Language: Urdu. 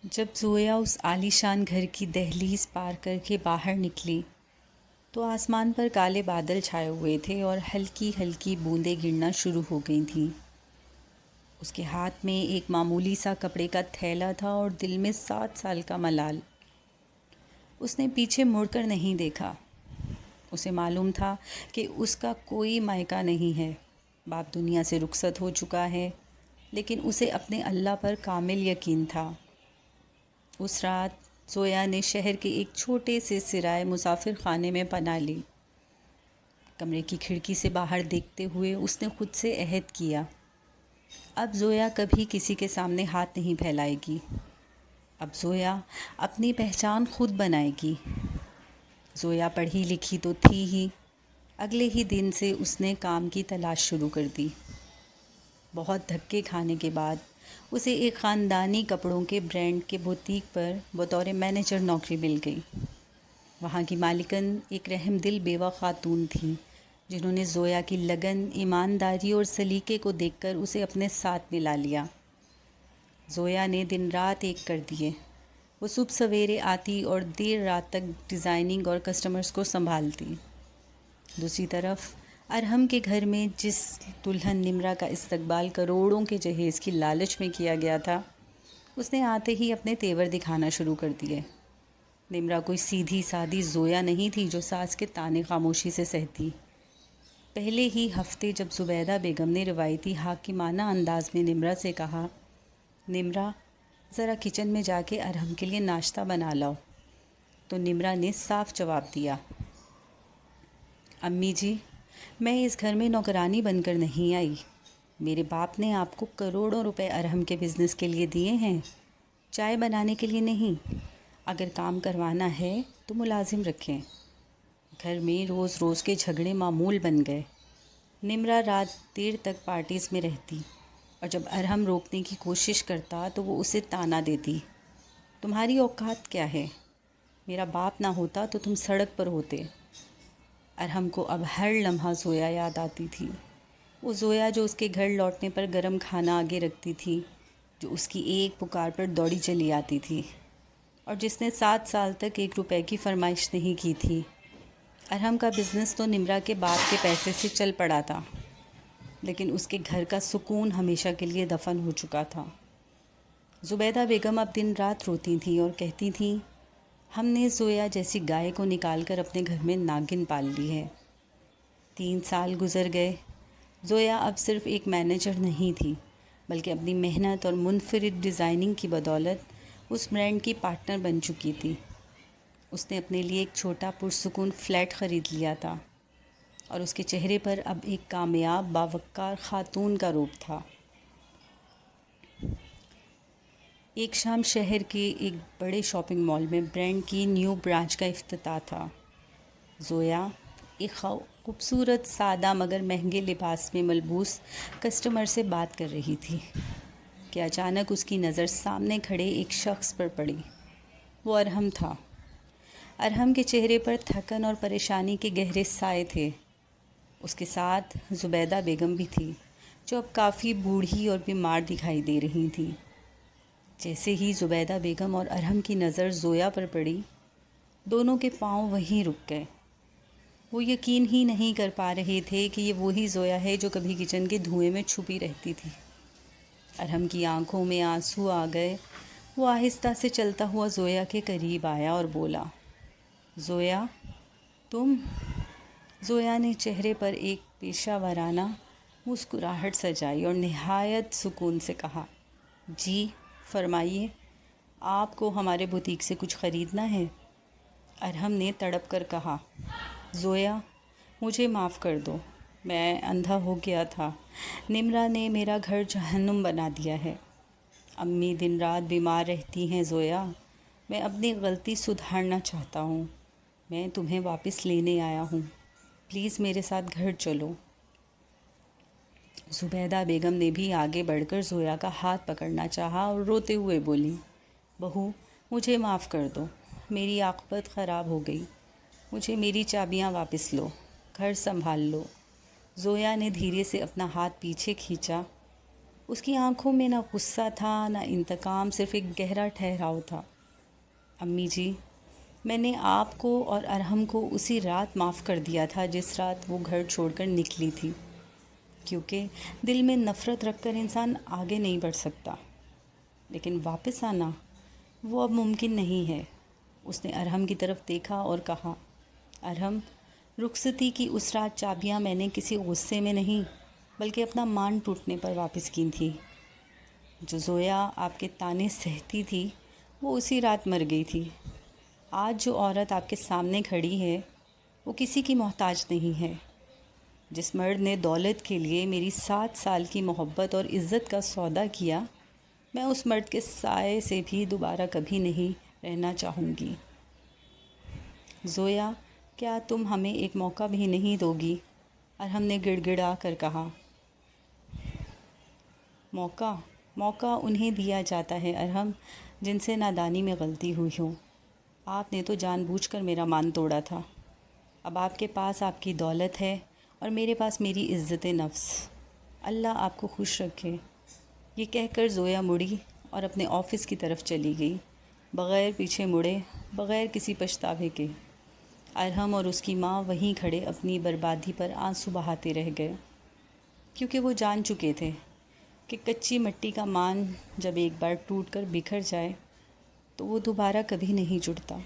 جب زویا اس عالیشان گھر کی دہلیز پار کر کے باہر نکلی تو آسمان پر کالے بادل چھائے ہوئے تھے اور ہلکی ہلکی بوندیں گرنا شروع ہو گئی تھیں۔ اس کے ہاتھ میں ایک معمولی سا کپڑے کا تھیلا تھا اور دل میں 7 سال کا ملال۔ اس نے پیچھے مڑ کر نہیں دیکھا۔ اسے معلوم تھا کہ اس کا کوئی مائکہ نہیں ہے، باپ دنیا سے رخصت ہو چکا ہے، لیکن اسے اپنے اللہ پر کامل یقین تھا۔ اس رات زویا نے شہر کے ایک چھوٹے سے سرائے مسافر خانے میں پناہ لی۔ کمرے کی کھڑکی سے باہر دیکھتے ہوئے اس نے خود سے عہد کیا، اب زویا کبھی کسی کے سامنے ہاتھ نہیں پھیلائے گی۔ اب زویا اپنی پہچان خود بنائے گی۔ زویا پڑھی لکھی تو تھی ہی، اگلے ہی دن سے اس نے کام کی تلاش شروع کر دی۔ بہت دھکے کھانے کے بعد اسے ایک خاندانی کپڑوں کے برانڈ کے بوتیک پر بطور مینیجر نوکری مل گئی۔ وہاں کی مالکن ایک رحم دل بیوہ خاتون تھیں، جنہوں نے زویا کی لگن، ایمانداری اور سلیقے کو دیکھ کر اسے اپنے ساتھ ملا لیا۔ زویا نے دن رات ایک کر دیے۔ وہ صبح سویرے آتی اور دیر رات تک ڈیزائننگ اور کسٹمرز کو سنبھالتی۔ دوسری طرف ارحم کے گھر میں جس دلہن نمرا کا استقبال کروڑوں کے جہیز کی لالچ میں کیا گیا تھا، اس نے آتے ہی اپنے تیور دکھانا شروع کر دیے۔ نمرا کوئی سیدھی سادی زویا نہیں تھی جو ساس کے طعنے خاموشی سے سہتی۔ پہلے ہی ہفتے جب زبیدہ بیگم نے روایتی حاکمانہ انداز میں نمرا سے کہا، نمرا ذرا کچن میں جا کے ارحم کے لیے ناشتہ بنا لاؤ، تو نمرا نے صاف جواب دیا، امی جی، میں اس گھر میں نوکرانی بن کر نہیں آئی۔ میرے باپ نے آپ کو کروڑوں روپے ارحم کے بزنس کے لیے دیے ہیں، چائے بنانے کے لیے نہیں۔ اگر کام کروانا ہے تو ملازم رکھیں۔ گھر میں روز روز کے جھگڑے معمول بن گئے۔ نمرا رات دیر تک پارٹیز میں رہتی اور جب ارحم روکنے کی کوشش کرتا تو وہ اسے طعنہ دیتی، تمہاری اوقات کیا ہے؟ میرا باپ نہ ہوتا تو تم سڑک پر ہوتے۔ ارحم کو اب ہر لمحہ زویا یاد آتی تھی، وہ زویا جو اس کے گھر لوٹنے پر گرم کھانا آگے رکھتی تھی، جو اس کی ایک پکار پر دوڑی چلی آتی تھی، اور جس نے 7 سال تک 1 روپے کی فرمائش نہیں کی تھی۔ ارحم کا بزنس تو نمرا کے باپ کے پیسے سے چل پڑا تھا، لیکن اس کے گھر کا سکون ہمیشہ کے لیے دفن ہو چکا تھا۔ زبیدہ بیگم اب دن رات روتی تھیں اور کہتی تھیں، ہم نے زویا جیسی گائے کو نکال کر اپنے گھر میں ناگن پال لی ہے۔ 3 سال گزر گئے۔ زویا اب صرف ایک مینیجر نہیں تھی، بلکہ اپنی محنت اور منفرد ڈیزائننگ کی بدولت اس برانڈ کی پارٹنر بن چکی تھی۔ اس نے اپنے لیے ایک چھوٹا پرسکون فلیٹ خرید لیا تھا، اور اس کے چہرے پر اب ایک کامیاب باوقار خاتون کا روپ تھا۔ ایک شام شہر کے ایک بڑے شاپنگ مال میں برانڈ کی نیو برانچ کا افتتاح تھا۔ زویا ایک خوبصورت سادہ مگر مہنگے لباس میں ملبوس کسٹمر سے بات کر رہی تھی کہ اچانک اس کی نظر سامنے کھڑے ایک شخص پر پڑی۔ وہ ارحم تھا۔ ارحم کے چہرے پر تھکن اور پریشانی کے گہرے سائے تھے۔ اس کے ساتھ زبیدہ بیگم بھی تھی، جو اب کافی بوڑھی اور بیمار دکھائی دے رہی تھیں۔ جیسے ہی زبیدہ بیگم اور ارحم کی نظر زویا پر پڑی، دونوں کے پاؤں وہیں رک گئے۔ وہ یقین ہی نہیں کر پا رہے تھے کہ یہ وہی زویا ہے جو کبھی کچن کے دھوئیں میں چھپی رہتی تھی۔ ارحم کی آنکھوں میں آنسو آ گئے۔ وہ آہستہ سے چلتا ہوا زویا کے قریب آیا اور بولا، زویا تم؟ زویا نے چہرے پر ایک پیشہ ورانہ مسکراہٹ سجائی اور نہایت سکون سے کہا، جی فرمائیے، آپ کو ہمارے بوتیک سے کچھ خریدنا ہے؟ ارحم نے تڑپ کر کہا، زویا مجھے معاف کر دو، میں اندھا ہو گیا تھا۔ نمرا نے میرا گھر جہنم بنا دیا ہے۔ امی دن رات بیمار رہتی ہیں زویا، میں اپنی غلطی سدھارنا چاہتا ہوں۔ میں تمہیں واپس لینے آیا ہوں، پلیز میرے ساتھ گھر چلو۔ زبیدہ بیگم نے بھی آگے بڑھ کر زویا کا ہاتھ پکڑنا چاہا اور روتے ہوئے بولی، بہو مجھے معاف کر دو، میری عاقبت خراب ہو گئی، مجھے میری چابیاں واپس لو، گھر سنبھال لو۔ زویا نے دھیرے سے اپنا ہاتھ پیچھے کھینچا اس کی آنکھوں میں نہ غصہ تھا نہ انتقام، صرف ایک گہرا ٹھہراؤ تھا۔ امی جی، میں نے آپ کو اور ارحم کو اسی رات معاف کر دیا تھا جس رات وہ گھر چھوڑ کر نکلی تھی، کیونکہ دل میں نفرت رکھ کر انسان آگے نہیں بڑھ سکتا، لیکن واپس آنا وہ اب ممکن نہیں ہے۔ اس نے ارحم کی طرف دیکھا اور کہا، ارحم، رخصتی کی اس رات چابیاں میں نے کسی غصے میں نہیں بلکہ اپنا مان ٹوٹنے پر واپس کی تھی۔ جو زویا آپ کے طعنے سہتی تھی وہ اسی رات مر گئی تھی۔ آج جو عورت آپ کے سامنے کھڑی ہے وہ کسی کی محتاج نہیں ہے۔ جس مرد نے دولت کے لیے میری 7 سال کی محبت اور عزت کا سودا کیا، میں اس مرد کے سائے سے بھی دوبارہ کبھی نہیں رہنا چاہوں گی۔ زویا، کیا تم ہمیں ایک موقع بھی نہیں دو گی؟ ارحم نے گڑ گڑا کر کہا۔ موقع انہیں دیا جاتا ہے ارحم جن سے نادانی میں غلطی ہوئی ہو۔ آپ نے تو جان بوجھ کر میرا مان توڑا تھا۔ اب آپ کے پاس آپ کی دولت ہے اور میرے پاس میری عزت نفس۔ اللہ آپ کو خوش رکھے۔ یہ کہہ کر زویا مڑی اور اپنے آفس کی طرف چلی گئی، بغیر پیچھے مڑے، بغیر کسی پچھتاوے کے۔ ارحم اور اس کی ماں وہیں کھڑے اپنی بربادی پر آنسو بہاتے رہ گئے، کیونکہ وہ جان چکے تھے کہ کچی مٹی کا مان جب ایک بار ٹوٹ کر بکھر جائے تو وہ دوبارہ کبھی نہیں جڑتا۔